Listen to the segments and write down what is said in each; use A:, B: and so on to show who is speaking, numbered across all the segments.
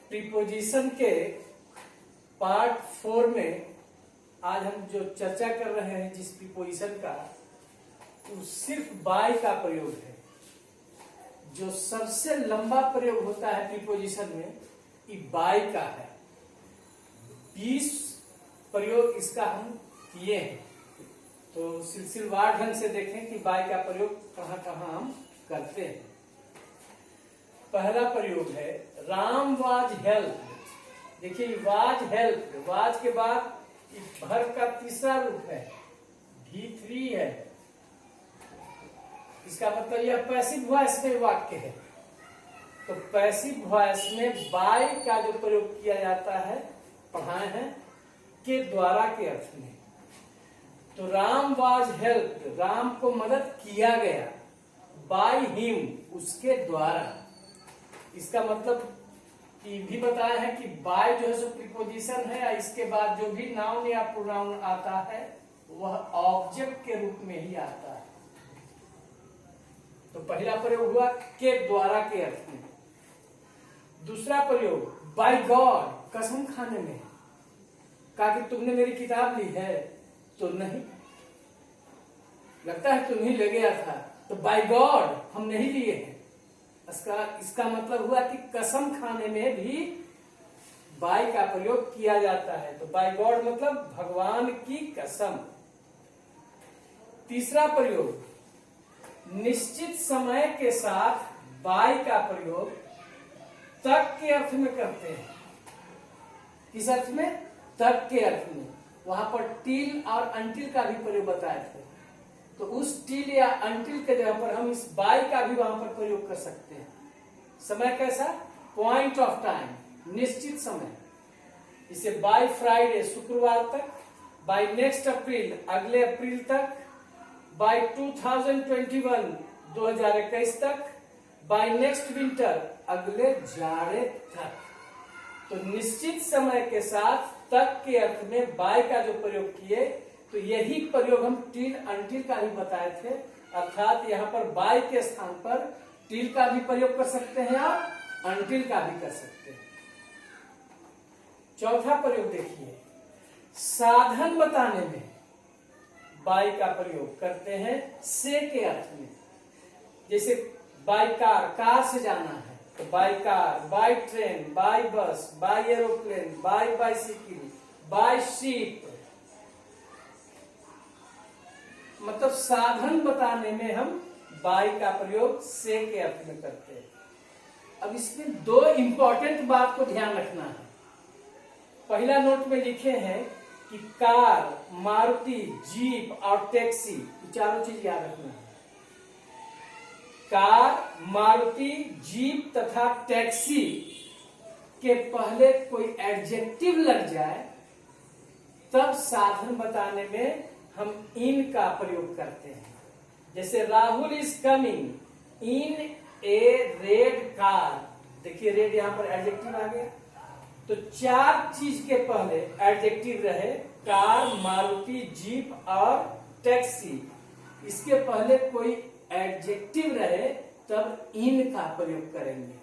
A: Preposition के part 4 में आज हम जो चर्चा कर रहे हैं जिस प्रीपोजिशन का, वो सिर्फ बाय का प्रयोग है। जो सबसे लंबा प्रयोग होता है प्रीपोजिशन में, ये बाय का है। 20 प्रयोग इसका हम किए हैं, तो सिलसिलेवार ढंग से देखें कि बाय का प्रयोग कहाँ कहाँ हम करते हैं। पहला प्रयोग है राम वाज हेल्प। देखिए वाज हेल्प, वाज के बाद वर्ब का तीसरा रूप है V3 है। इसका मतलब यह पैसिव वॉइस में वाक्य है। तो पैसिव वॉइस में बाय का जो प्रयोग किया जाता है, पढ़ाए हैं, के द्वारा के अर्थ में। तो राम वाज हेल्प, राम को मदद किया गया, बाय हिम, उसके द्वारा। इसका मतलब ये भी बताया है कि बाय जो है सो प्रीपोजिशन है, इसके बाद जो भी नाउन या प्रोनाउन आता है वह ऑब्जेक्ट के रूप में ही आता है। तो पहला प्रयोग हुआ के द्वारा के अर्थ में। दूसरा प्रयोग बाय गॉड, कसम खाने में। कहा कि तुमने मेरी किताब ली है, तो नहीं, लगता है तुम ही ले गया था, तो बाय गॉड हम नहीं लिए हैं। इसका मतलब हुआ कि कसम खाने में भी बाय का प्रयोग किया जाता है। तो बाय गॉड मतलब भगवान की कसम। तीसरा प्रयोग निश्चित समय के साथ बाय का प्रयोग तक के अर्थ में करते हैं। किस अर्थ में? तक के अर्थ में। वहां पर टिल और अंटिल का भी प्रयोग बताए थे। तो उस टिल या अंटिल के जगह पर हम इस बाय का भी वहां पर प्रयोग कर सकते हैं। समय कैसा? पॉइंट ऑफ टाइम, निश्चित समय। इसे बाय फ्राइडे, शुक्रवार तक, बाय नेक्स्ट अप्रैल, अगले अप्रैल तक, बाय 2021, 2021 तक, बाय नेक्स्ट विंटर, अगले जाड़े तक। तो निश्चित समय के साथ तक के अर्थ में बाय का जो प्रयोग किए, तो यही प्रयोग हम टिल अंटिल का भी बताए थे। अर्थात यहाँ पर बाय के स्थान पर टिल का भी प्रयोग कर सकते हैं और अंटिल का भी कर सकते हैं। चौथा प्रयोग देखिए, साधन बताने में बाय का प्रयोग करते हैं से के अर्थ में। जैसे बाय कार, कार से जाना है, तो by car, by train, by bus, by aeroplane, by bicycle, by ship. मतलब साधन बताने में हम बाय का प्रयोग से के अर्थ में करते हैं। अब इसमें दो इंपॉर्टेंट बात को ध्यान रखना है। पहला नोट में लिखे हैं कि कार, मारुति, जीप और टैक्सी, चारों चीज याद रखना है। कार, मारुति, जीप तथा टैक्सी के पहले कोई एडजेक्टिव लग जाए तब साधन बताने में हम इन का प्रयोग करते हैं। जैसे Rahul is coming in A red car. देखिए रेड यहां पर एडजेक्टिव आ गया। तो चार चीज के पहले एडजेक्टिव रहे, कार, मारुति, जीप और टैक्सी। इसके पहले कोई एडजेक्टिव रहे तब इन का प्रयोग करेंगे।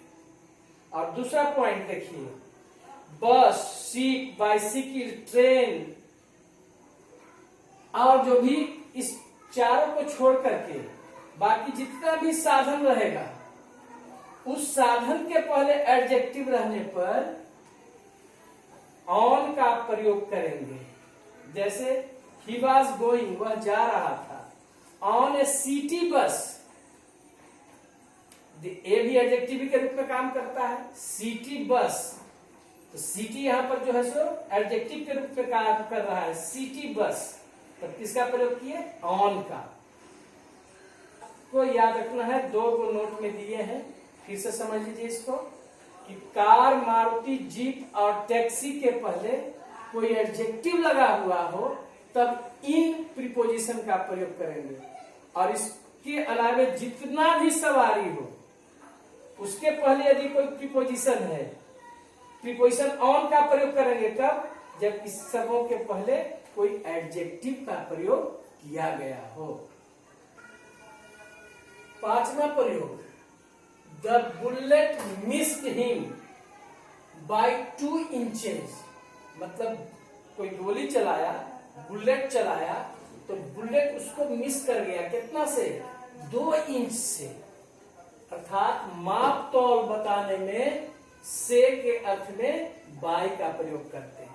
A: और दूसरा पॉइंट देखिए, बस, शिप, बाइसिकल, ट्रेन और जो भी इस चारों को छोड़ करके बाकी जितना भी साधन रहेगा, उस साधन के पहले एडजेक्टिव रहने पर ऑन का प्रयोग करेंगे। जैसे ही वॉज गोइंग, वह जा रहा था, ऑन ए सिटी बस। ए भी एडजेक्टिव के रूप में काम करता है, सिटी बस। तो सिटी यहां पर जो है सो एडजेक्टिव के रूप में काम कर रहा है, सिटी बस। तो किसका प्रयोग किए? ऑन का। को याद रखना है, दो को नोट में दिए हैं, फिर से समझ लीजिए इसको कि कार, मारुति, जीप और टैक्सी के पहले कोई एडजेक्टिव लगा हुआ हो तब इन प्रीपोजिशन का प्रयोग करेंगे। और इसके अलावे जितना भी सवारी हो उसके पहले यदि कोई प्रीपोजिशन है, प्रीपोजिशन ऑन का प्रयोग करेंगे तब जब इस सबों के पहले कोई एडजेक्टिव का प्रयोग किया गया हो। पांचवा प्रयोग, the bullet missed him. By 2 inches, मतलब कोई गोली चलाया, बुलेट चलाया, तो बुलेट उसको मिस कर गया कितना से, 2 इंच से। अर्थात माप तौल बताने में से के अर्थ में बाय का प्रयोग करते हैं।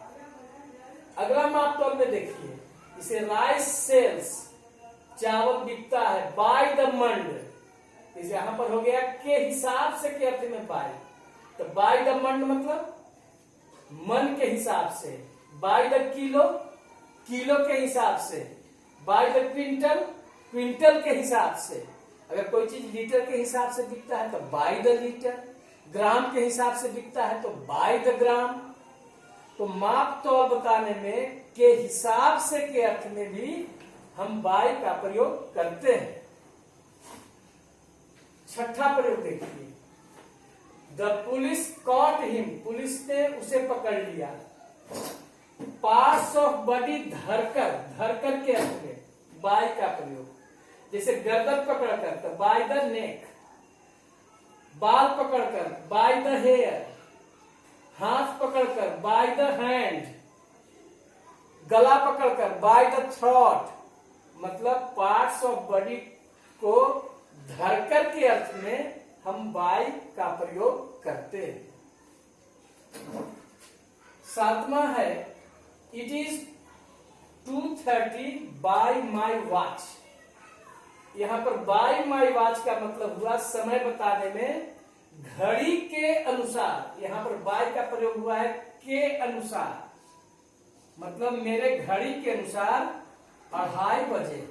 A: अगला माप तौल में देखिए, इसे राइस सेल्स, चावल बिकता है, बाय द मंड, इसे यहां पर हो गया के हिसाब से के अर्थ में बाय। तो बाय द मंड मतलब मन के हिसाब से, बाय द किलो, किलो के हिसाब से, बाय द क्विंटल, क्विंटल के हिसाब से। अगर कोई चीज लीटर के हिसाब से बिकता है तो बाय द लीटर, ग्राम के हिसाब से बिकता है तो बाय द ग्राम। तो माप तौल बताने में के हिसाब से के अर्थ में भी हम बाय का प्रयोग करते हैं। छठा प्रयोग देखिए, the police cot him, police ने उसे पकड़ लिया। पार्ट्स ऑफ बॉडी धरकर, धरकर के अर्थ में बाय का प्रयोग, जैसे गर्दन पकड़कर तो बाय द नेक, बाल पकड़कर बाय द हेयर, हाथ पकड़कर बाय द हैंड, गला पकड़कर बाय द थ्रोट, मतलब पार्ट्स ऑफ बॉडी को धरकर के अर्थ में हम बाय का प्रयोग करते हैं। सातवां है, it is 2:30 bye my watch. यहां पर बाय माई वॉच का मतलब हुआ समय बताने में घड़ी के अनुसार। यहां पर बाय का प्रयोग हुआ है के अनुसार, मतलब मेरे घड़ी के अनुसार 2:30 बजे।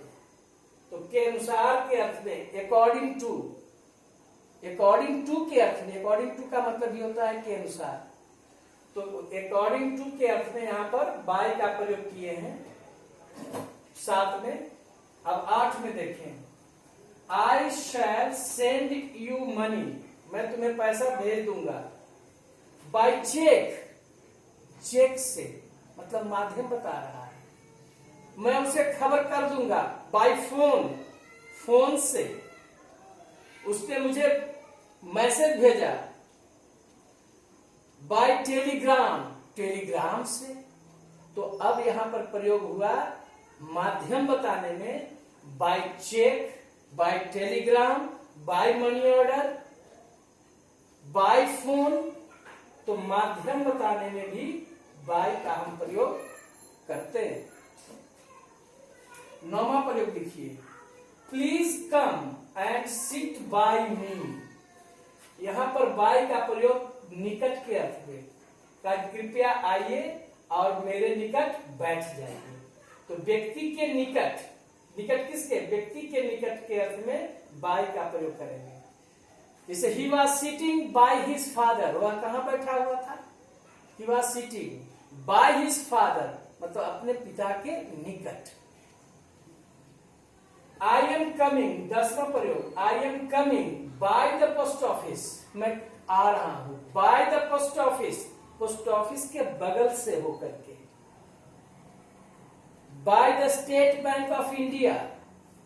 A: तो के अनुसार के अर्थ में अकॉर्डिंग टू, अकॉर्डिंग टू के अर्थ में, अकॉर्डिंग टू का मतलब ही होता है के अनुसार। तो अकॉर्डिंग टू के अर्थ में यहां पर बाय का प्रयोग किए हैं 7 में। अब 8 में देखें, आई शैल सेंड यू मनी, मैं तुम्हें पैसा भेज दूंगा। बाय चेक, चेक से मतलब माध्यम बता रहा है। मैं उसे खबर कर दूंगा बाय फोन, फोन से उसने मुझे मैसेज भेजा। बाय टेलीग्राम, टेलीग्राम से। तो अब यहां पर प्रयोग हुआ माध्यम बताने में by cheque, by telegram, by money order, by phone. तो माध्यम बताने में भी बाय का हम प्रयोग करते हैं। 9वां प्रयोग देखिए, please come and sit by me. यहां पर बाय का प्रयोग निकट के अर्थ में, कृपया आइए और मेरे निकट बैठ जाइए। तो व्यक्ति के निकट, निकट किसके, व्यक्ति के निकट के अर्थ में बाय का प्रयोग करेंगे। जैसे he was sitting by his father, वह कहां बैठा हुआ था, he was sitting by his father, मतलब अपने पिता के निकट। आई एम कमिंग, 10वां प्रयोग, I am coming by the post office, मैं आ रहा हूं by the post office, post office के बगल से होकर के। By the state bank of India,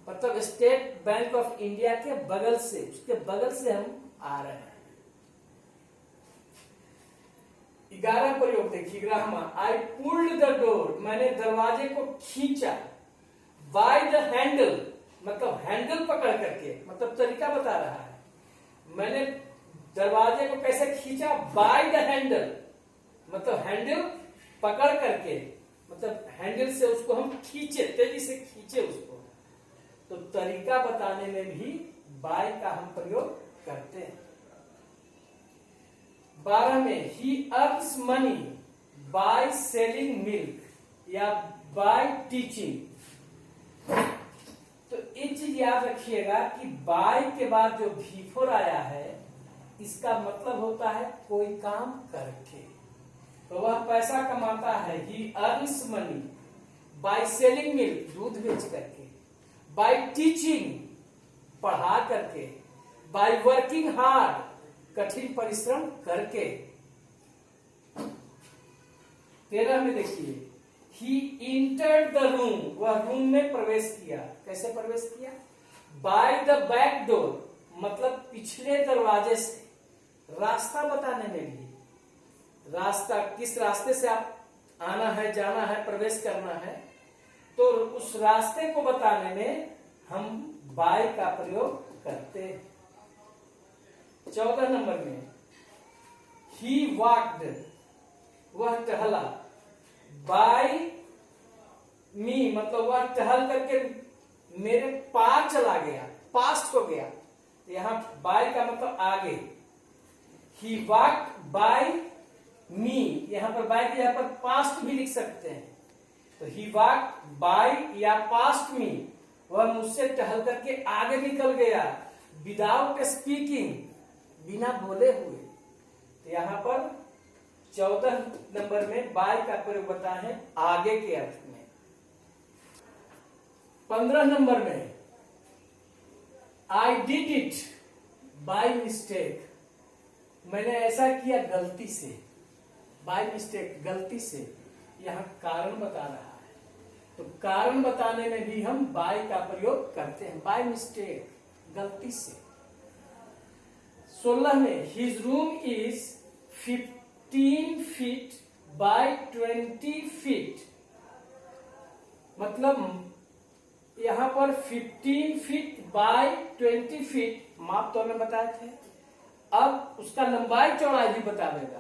A: मतलब स्टेट बैंक ऑफ इंडिया के बगल से, उसके बगल से हम आ रहे हैं। 11वां प्रयोग देखिए, 11वां, आई पुल्ड द डोर, मैंने दरवाजे को खींचा। बाय द हैंडल, मतलब हैंडल पकड़ करके, मतलब तरीका बता रहा है। मैंने दरवाजे को कैसे खींचा, बाय द हैंडल, मतलब हैंडल पकड़ करके, मतलब हैंडल से उसको हम खींचे, तेजी से खींचे उसको। तो तरीका बताने में भी बाय का हम प्रयोग करते हैं। 12 में, ही earns money by selling milk या बाय टीचिंग। तो एक चीज याद रखिएगा कि बाय के बाद जो भी4 आया है, इसका मतलब होता है कोई काम करके। तो वह पैसा कमाता है, ही earns money by selling milk, दूध बेच करके, बाय टीचिंग पढ़ा करके, बाय वर्किंग हार्ड कठिन परिश्रम करके। 13 में देखिए, ही इंटर्ड द रूम, वह रूम में प्रवेश किया। कैसे प्रवेश किया, बाय द बैक डोर, मतलब पिछले दरवाजे से, रास्ता बताने में भी। रास्ता, किस रास्ते से आप आना है, जाना है, प्रवेश करना है, तो उस रास्ते को बताने में हम बाय का प्रयोग करते हैं। 14 नंबर में ही वॉक्ड, वह टहला, बाय मी मतलब वह टहल करके मेरे पार चला गया, पास्ट हो गया। यहां बाय का मतलब आगे। ही वॉक्ड बाय मी, यहां पर बाय के यहां पर पास्ट भी लिख सकते हैं। तो ही वॉक्ड बाय या पास्ट मी, वह मुझसे टहल करके आगे निकल गया, विदाउट स्पीकिंग, बिना बोले हुए। तो यहां पर 14 नंबर में बाय का प्रयोग होता है आगे के अर्थ में। 15 नंबर में I did it by mistake, मैंने ऐसा किया गलती से। बाय मिस्टेक, गलती से, यहां कारण बता रहा है, तो कारण बताने में भी हम बाय का प्रयोग करते हैं, बाय मिस्टेक, गलती से। 16 में his room is 15 feet by 20 feet, मतलब यहां पर 15 फीट बाय 20 फीट माप तो हमें बताए थे, अब उसका लंबाई चौड़ाई भी बता देगा।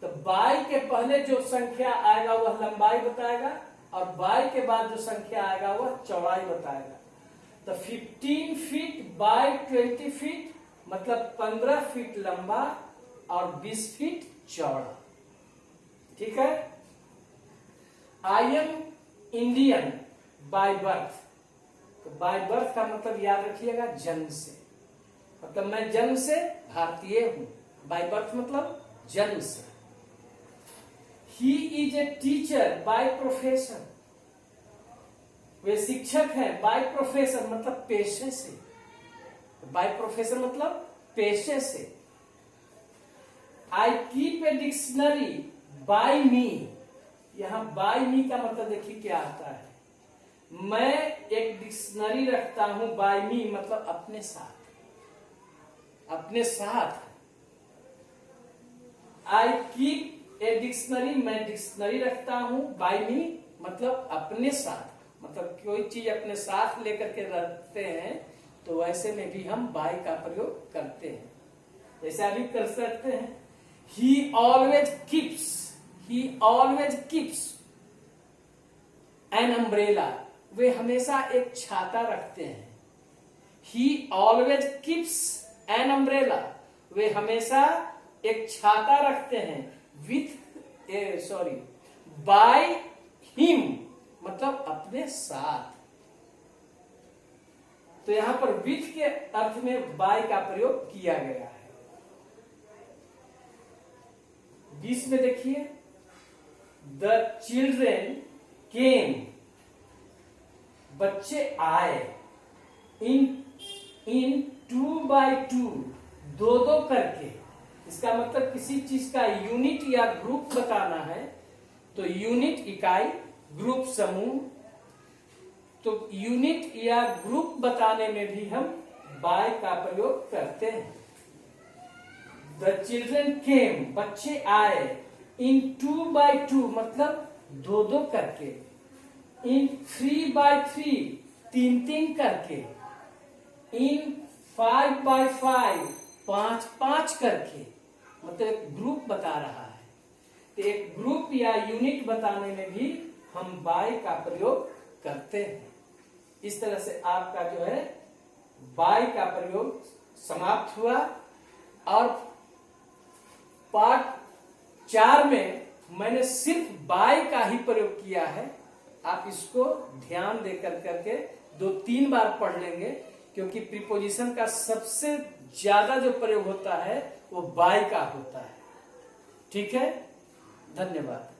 A: तो बाय के पहले जो संख्या आएगा वह लंबाई बताएगा, और बाय के बाद जो संख्या आएगा वह चौड़ाई बताएगा। तो 15 फीट बाय 20 फीट मतलब 15 फीट लंबा और 20 फीट चौड़ा। ठीक है। I am Indian by birth, तो बाय बर्थ का मतलब याद रखिएगा जन्म से, मतलब मैं जन्म से भारतीय हूं। बाय बर्थ मतलब जन्म से। He is a teacher by profession, वे शिक्षक हैं। बाय प्रोफेशन मतलब पेशे से, बाय प्रोफेशन मतलब पेशे से। I keep a dictionary by me, यहां बाय मी का मतलब देखिए क्या आता है, मैं एक डिक्शनरी रखता हूं, बाय मी मतलब अपने साथ, अपने साथ। आई कीप ए डिक्शनरी, मैं डिक्शनरी रखता हूं, बाय मी मतलब अपने साथ, मतलब कोई चीज अपने साथ लेकर के रखते हैं तो वैसे में भी हम बाय का प्रयोग करते हैं। जैसे अभी कर सकते हैं, he always keeps, he always keeps an umbrella, वे हमेशा एक छाता रखते हैं। He always keeps an umbrella, वे हमेशा एक छाता रखते हैं। विथ बाय हिम मतलब अपने साथ। तो यहां पर विथ के अर्थ में बाय का प्रयोग किया गया है। 20 में देखिए, द चिल्ड्रेन केम, बच्चे आए, इन 2 by 2, दो दो करके। इसका मतलब किसी चीज का यूनिट या ग्रुप बताना है, तो यूनिट इकाई, ग्रुप समूह। तो यूनिट या ग्रुप बताने में भी हम बाय का प्रयोग करते हैं। द चिल्ड्रन केम, बच्चे आए, इन 2 by 2 मतलब दो दो करके, इन 3 by 3 तीन तीन करके, इन 5 by 5 पांच पांच करके, मतलब एक ग्रुप बता रहा है। तो एक ग्रुप या यूनिट बताने में भी हम बाय का प्रयोग करते हैं। इस तरह से आपका जो है बाय का प्रयोग समाप्त हुआ। और पार्ट 4 में मैंने सिर्फ बाय का ही प्रयोग किया है। आप इसको ध्यान देकर करके 2-3 बार पढ़ लेंगे, क्योंकि प्रीपोजिशन का सबसे ज्यादा जो प्रयोग होता है वो बाय का होता है। ठीक है, धन्यवाद।